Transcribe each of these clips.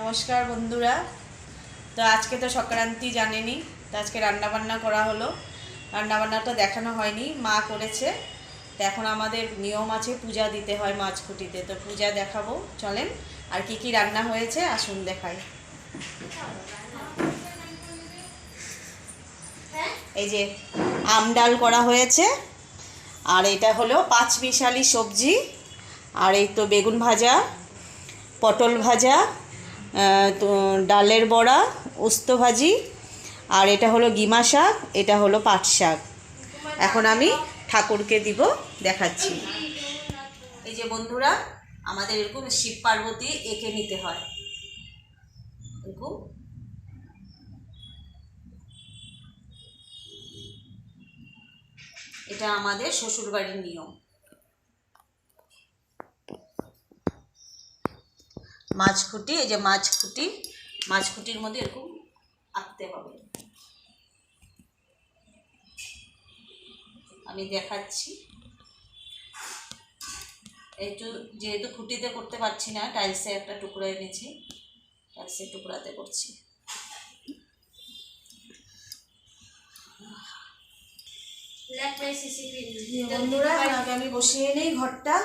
নমস্কার বন্ধুরা। তো আজকে তো সংক্রান্তি জানেনি, তো আজকে রান্নাবান্না করা হলো। রান্নাবান্নাটা দেখানো হয়নি, মা করেছে। তো এখন আমাদের নিয়ম আছে, পূজা দিতে হয় মাছকুটিতে, তো পূজা দেখাবো। চলেন, আর কি কি রান্না হয়েছে আসুন দেখাই। এই যে আম ডাল করা হয়েছে, আর এটা হলো পাঁচমিশালি সবজি, আর এই তো বেগুন ভাজা, পটল ভাজা, তো ডালের বড়া, উস্তো ভাজি, আর এটা হলো গিমা শাক, এটা হলো পাট শাক। এখন আমি ঠাকুরকে দিব, দেখাচ্ছি। এই যে বন্ধুরা, আমাদের এরকম শিব পার্বতী এঁকে নিতে হয় এরকম। এটা আমাদের শ্বশুরবাড়ির নিয়ম। মাছকুটি, এই যে মাছকুটি, মাছকুটির মধ্যে এরকম আঁকতে হবে। আমি দেখাচ্ছি। একটু যেহেতু খুঁটিতে করতে পারছি না, টাইলসে একটা টুকরো এনেছি, টাইলসের টুকরাতে করছি। বন্ধুরা আগে আমি বসিয়ে নেই ঘরটা।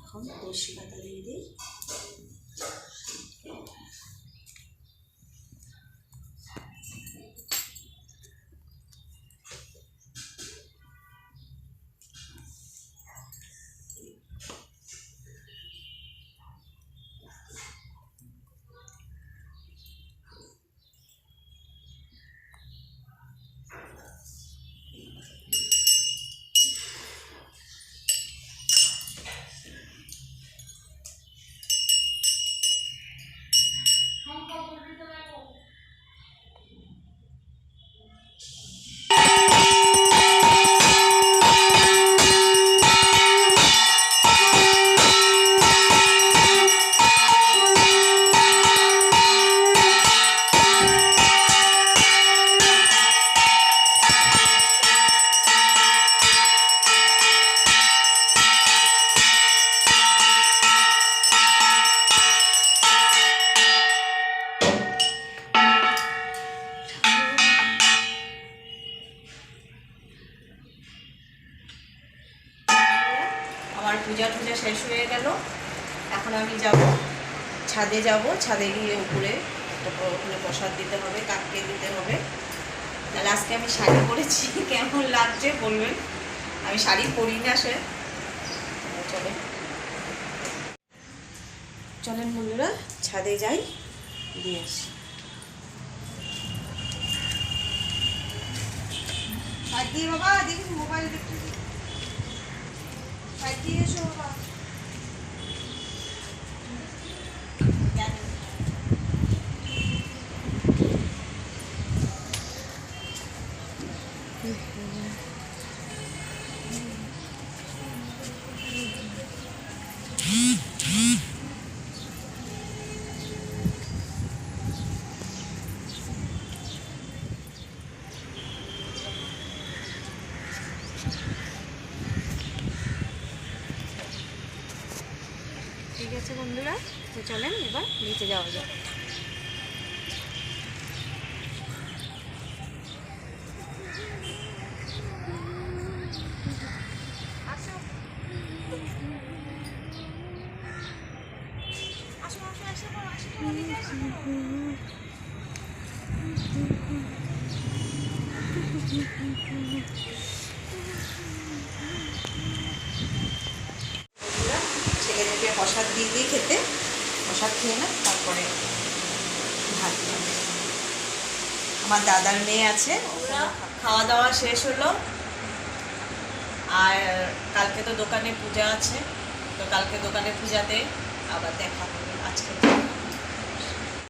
এখন তুলসী পাতা দিয়ে দিই। আমার পূজা টুজা শেষ হয়ে গেল। এখন আমি যাব ছাদে, ছাদে গিয়ে উপরে ওখানে প্রসাদ দিতে হবে, কাককে দিতে হবে। তাহলে আজকে আমি শাড়ি পরেছি, কেমন লাগছে বলবেন। আমি শাড়ি পরি না, চলেন বন্ধুরা ছাদে যাই, দিয়ে আসি। বাবা দেখি মোবাইল দেখতে, এসো বাবা। ঠিক আছে বন্ধুরা, তো চলেন এবার নিচে যাওয়া যাক। ছেলেদেরকে প্রসাদ দিয়ে খেতে, প্রসাদ খেয়ে না তারপরে আমার দাদার মেয়ে আছে, ওরা খাওয়া দাওয়া শেষ হলো। আর কালকে তো দোকানে পূজা আছে, তো কালকে দোকানে পূজাতে আবার দেখা হবে। আজকে